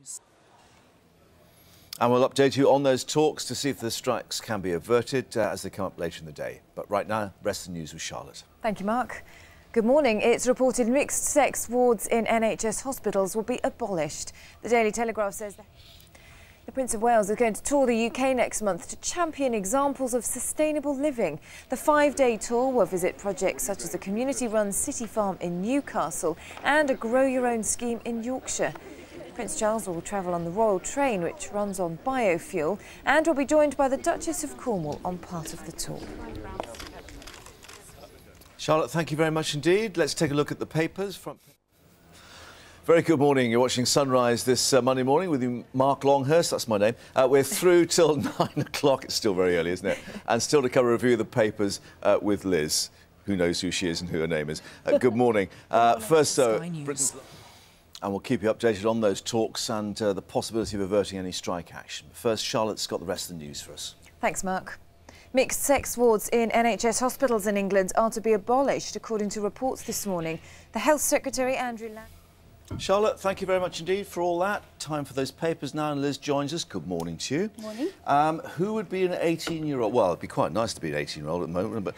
news. And we'll update you on those talks to see if the strikes can be averted as they come up later in the day. But right now, rest of the news with Charlotte. Thank you, Mark. Good morning. It's reported mixed-sex wards in NHS hospitals will be abolished. The Daily Telegraph says that the Prince of Wales is going to tour the UK next month to champion examples of sustainable living. The 5-day tour will visit projects such as a community-run city farm in Newcastle and a grow-your-own scheme in Yorkshire. Prince Charles will travel on the Royal Train, which runs on biofuel, and will be joined by the Duchess of Cornwall on part of the tour. Charlotte, thank you very much indeed. Let's take a look at the papers. Very good morning. You're watching Sunrise this Monday morning with you, Mark Longhurst. That's my name. We're through till 9 o'clock. It's still very early, isn't it? And still to cover a review of the papers with Liz, who knows who she is and who her name is. Good morning. First, Britain... And we'll keep you updated on those talks and the possibility of averting any strike action. First, Charlotte's got the rest of the news for us. Thanks, Mark. Mixed-sex wards in NHS hospitals in England are to be abolished, according to reports this morning. The Health Secretary, Andrew Lamb. Charlotte, thank you very much indeed for all that. Time for those papers now, and Liz joins us. Good morning to you. Morning. Who would be an 18-year-old? Well, it'd be quite nice to be an 18-year-old at the moment, but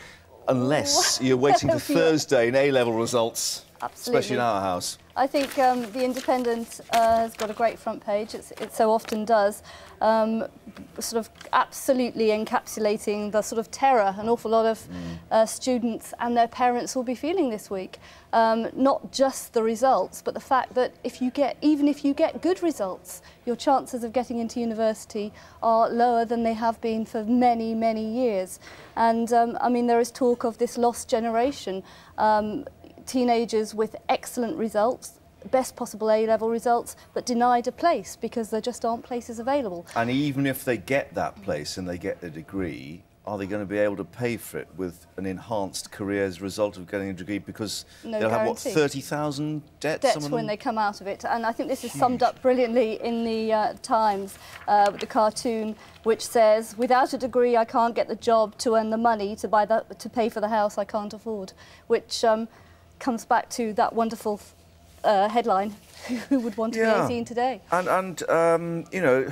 unless you're waiting for Thursday in A-level results, Absolutely. Especially in our house. I think The Independent has got a great front page, it so often does, sort of absolutely encapsulating the sort of terror an awful lot of students and their parents will be feeling this week. Not just the results, but the fact that even if you get good results, your chances of getting into university are lower than they have been for many, many years. And I mean, there is talk of this lost generation. Teenagers with excellent results, best possible A-level results, but denied a place because there just aren't places available. And even if they get that place and they get the degree, are they going to be able to pay for it with an enhanced career as a result of getting a degree? Because they'll have, what, 30,000 debts? Debts when they come out of it. And I think this is summed up brilliantly in the Times with the cartoon, which says, without a degree, I can't get the job to earn the money to pay for the house I can't afford, which comes back to that wonderful headline, who would want to be 18 today? And you know,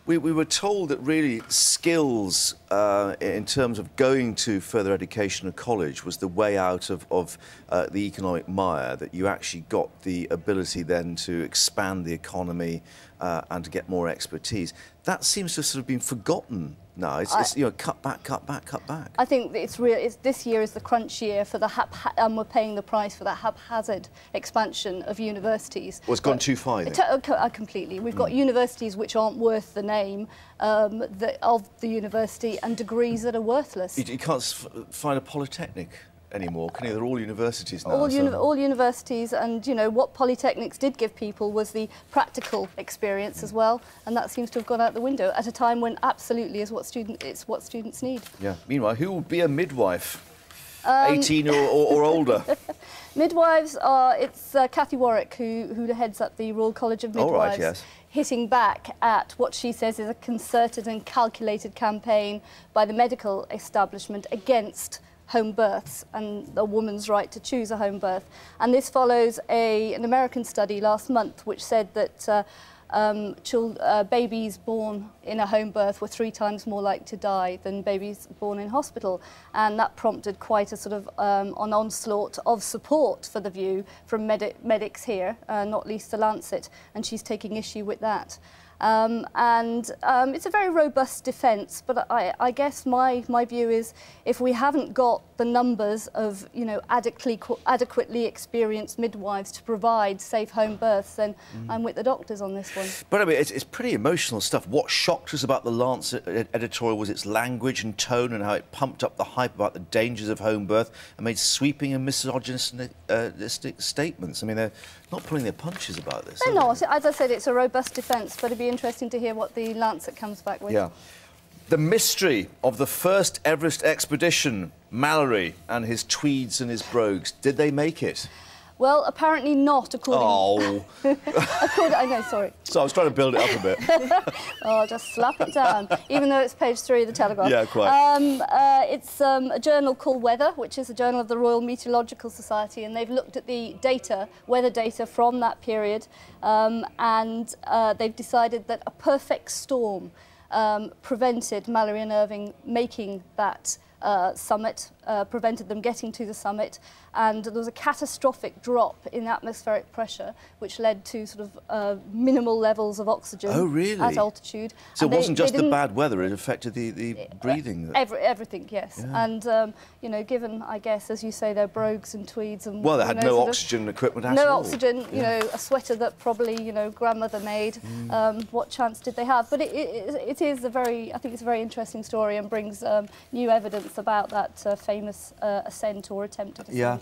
we were told that really skills in terms of going to further education and college was the way out of the economic mire, that you actually got the ability then to expand the economy and to get more expertise. That seems to have sort of been forgotten now. It's you know, cut back, cut back, cut back. I think that this year is the crunch year for and we're paying the price for that haphazard expansion of universities. Well, it's gone too far, you think? Completely. We've got universities which aren't worth the name of the university and degrees that are worthless. You can't find a polytechnic anymore, can you? They're all universities now. All universities, and you know what polytechnics did give people was the practical experience as well, and that seems to have gone out the window at a time when absolutely it's what students need. Yeah. Meanwhile, who will be a midwife? 18 or older. Midwives are, it's Cathy Warwick who heads up the Royal College of Midwives. Oh, right, yes. Hitting back at what she says is a concerted and calculated campaign by the medical establishment against home births and a woman's right to choose a home birth. And this follows an American study last month which said that babies born in a home birth were 3 times more likely to die than babies born in hospital, and that prompted quite a sort of an onslaught of support for the view from medics here, not least the Lancet, and she's taking issue with that. It's a very robust defence, but I guess my view is if we haven't got the numbers of adequately experienced midwives to provide safe home births, then I'm with the doctors on this one. But I mean, it's pretty emotional stuff. What shocked us about the Lancet editorial was its language and tone and how it pumped up the hype about the dangers of home birth and made sweeping and misogynistic statements. I mean, they're not pulling their punches about this. They're not. As I said, it's a robust defence, but it'd be interesting to hear what the Lancet comes back with. Yeah. The mystery of the first Everest expedition, Mallory and his tweeds and his brogues, did they make it? Well, apparently not, according... Oh. I know, sorry. So I was trying to build it up a bit. Oh, just slap it down, even though it's page 3 of the Telegraph. Yeah, quite. It's a journal called Weather, which is a journal of the Royal Meteorological Society, and they've looked at the data, weather data from that period, and they've decided that a perfect storm prevented Mallory and Irving making that summit, prevented them getting to the summit, and there was a catastrophic drop in atmospheric pressure which led to sort of minimal levels of oxygen at altitude. So and it wasn't just the bad weather, it affected the breathing? Everything, yes. Yeah. And, you know, given, I guess, as you say, their brogues and tweeds and... Well, they had no oxygen equipment at all. No oxygen, you know, a sweater that probably, you know, grandmother made. What chance did they have? But it is a very, I think it's a very interesting story and brings new evidence about that famous ascent or attempt at ascent. Yeah.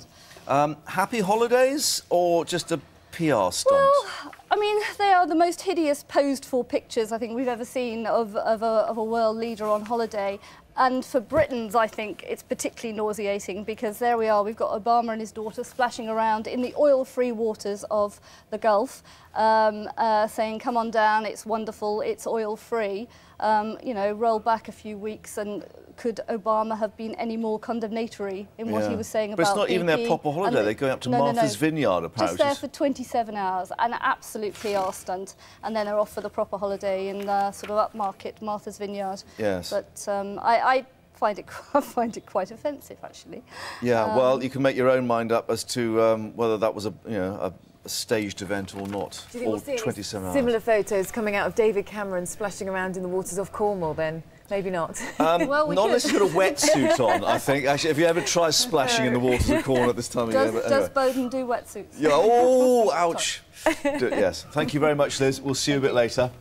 Happy holidays or just a PR stunt? Well, I mean, they are the most hideous posed-for pictures I think we've ever seen of a world leader on holiday. And for Britons, I think it's particularly nauseating because there we are, we've got Obama and his daughter splashing around in the oil-free waters of the Gulf, saying, come on down, it's wonderful, it's oil-free. You know, roll back a few weeks and could Obama have been any more condemnatory in what he was saying about But it's not even BP? their proper holiday, they're going up to Martha's Vineyard, apparently. Just there for 27 hours, an absolute PR stunt, and then they're off for the proper holiday in sort of upmarket Martha's Vineyard. Yes. But I find it quite offensive, actually. Yeah, well, you can make your own mind up as to whether that was a staged event or not. Do you think we'll see 27 hours. Similar photos coming out of David Cameron splashing around in the waters off Cornwall then? Maybe not. Well, we not unless you've got a wetsuit on, I think. Actually, have you ever tried splashing in the waters of Cornwall at this time of year? Does Bowden do wetsuits? Yeah, oh, ouch. Yes, thank you very much, Liz. We'll see you a bit later.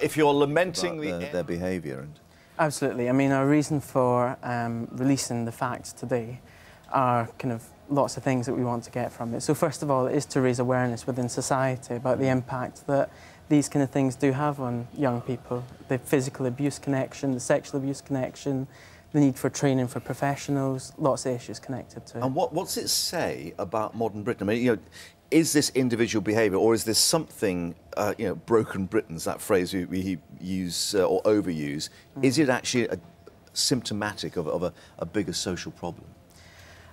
If you're lamenting their behaviour and... Absolutely. I mean, our reason for releasing the facts today are kind of lots of things that we want to get from it. So first of all, it is to raise awareness within society about the impact that these kind of things do have on young people. The physical abuse connection, the sexual abuse connection, the need for training for professionals, lots of issues connected to it. And what's it say about modern Britain? I mean, you know, is this individual behaviour or is this something, you know, broken Britons, that phrase we use or overuse, is it actually symptomatic of a bigger social problem?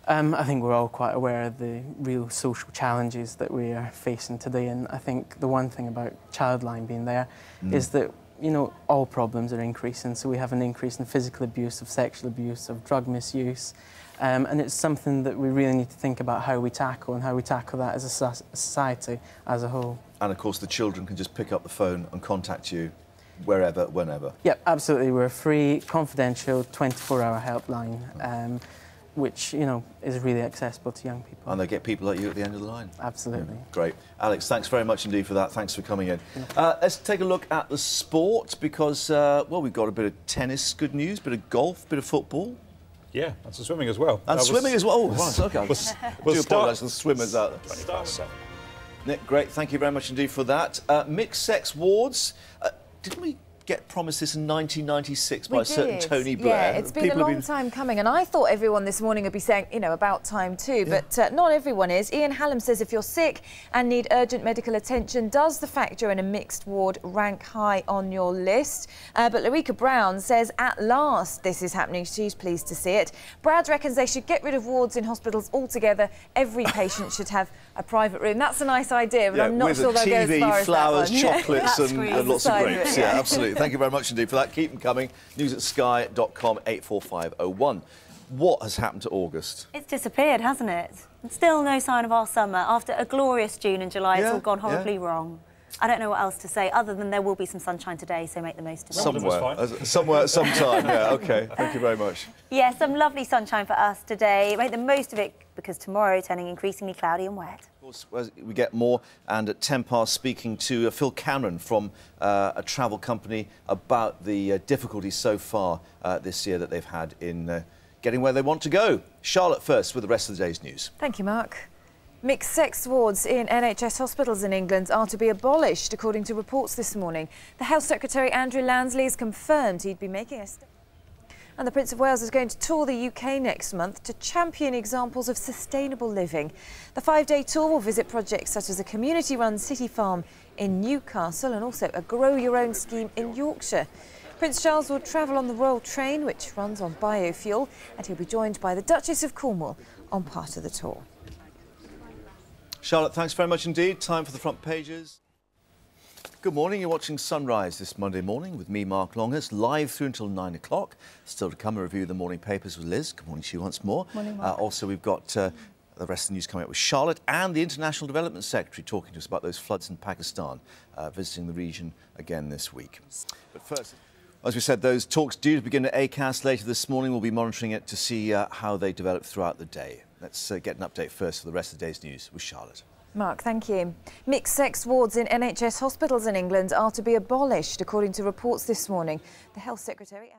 I think we're all quite aware of the real social challenges that we are facing today, and I think the one thing about Childline being there is that, you know, all problems are increasing. So we have an increase in physical abuse, of sexual abuse, of drug misuse, and it's something that we really need to think about how we tackle and how we tackle that as a society as a whole. And of course the children can just pick up the phone and contact you wherever, whenever. Yep, absolutely. We're a free, confidential, 24-hour helpline. Which, you know, is really accessible to young people. And they get people like you at the end of the line. Absolutely. Great. Alex, thanks very much indeed for that. Thanks for coming in. Let's take a look at the sport because, well, we've got a bit of tennis, good news, bit of golf, bit of football. Yeah, and some swimming as well. And swimming as well. Oh, right, OK. I do apologise to the swimmers out there. Nick, great. Thank you very much indeed for that. Mixed-sex wards. Didn't we get promised this in 1996 by a certain Tony Blair? Yeah, it's been a long time coming, and I thought everyone this morning would be saying, you know, about time too, but not everyone is. Ian Hallam says if you're sick and need urgent medical attention, does the fact you're in a mixed ward rank high on your list? But Lorika Brown says at last this is happening. She's pleased to see it. Brad reckons they should get rid of wards in hospitals altogether. Every patient should have a private room. That's a nice idea, but I'm not sure they'll go as far as flowers, that one. chocolates and lots of grapes. Yeah, absolutely. Thank you very much indeed for that. Keep them coming. News at sky.com 84501. What has happened to August? It's disappeared, hasn't it? And still no sign of our summer. After a glorious June and July, it's all gone horribly wrong. I don't know what else to say, other than there will be some sunshine today, so make the most of it. Somewhere, sometime, yeah, OK. Thank you very much. Yeah, some lovely sunshine for us today. Make the most of it, because tomorrow turning increasingly cloudy and wet. Of course, we get more, and at 10 past speaking to Phil Cameron from a travel company about the difficulties so far this year that they've had in getting where they want to go. Charlotte first with the rest of the day's news. Thank you, Mark. Mixed-sex wards in NHS hospitals in England are to be abolished, according to reports this morning. The Health Secretary, Andrew Lansley, has confirmed he'd be making a step. And the Prince of Wales is going to tour the UK next month to champion examples of sustainable living. The 5-day tour will visit projects such as a community-run city farm in Newcastle and also a Grow Your Own scheme in Yorkshire. Prince Charles will travel on the Royal Train, which runs on biofuel, and he'll be joined by the Duchess of Cornwall on part of the tour. Charlotte, thanks very much indeed. Time for the front pages. Good morning. You're watching Sunrise this Monday morning with me, Mark Longhurst, live through until 9 o'clock. Still to come, a review of the morning papers with Liz. Good morning to you once more. Morning, Mark. Also, we've got the rest of the news coming up with Charlotte and the International Development Secretary talking to us about those floods in Pakistan, visiting the region again this week. But first, as we said, those talks due to begin at ACAS later this morning. We'll be monitoring it to see how they develop throughout the day. Let's get an update first for the rest of the day's news with Charlotte. Mark, thank you. Mixed-sex wards in NHS hospitals in England are to be abolished, according to reports this morning. The Health Secretary...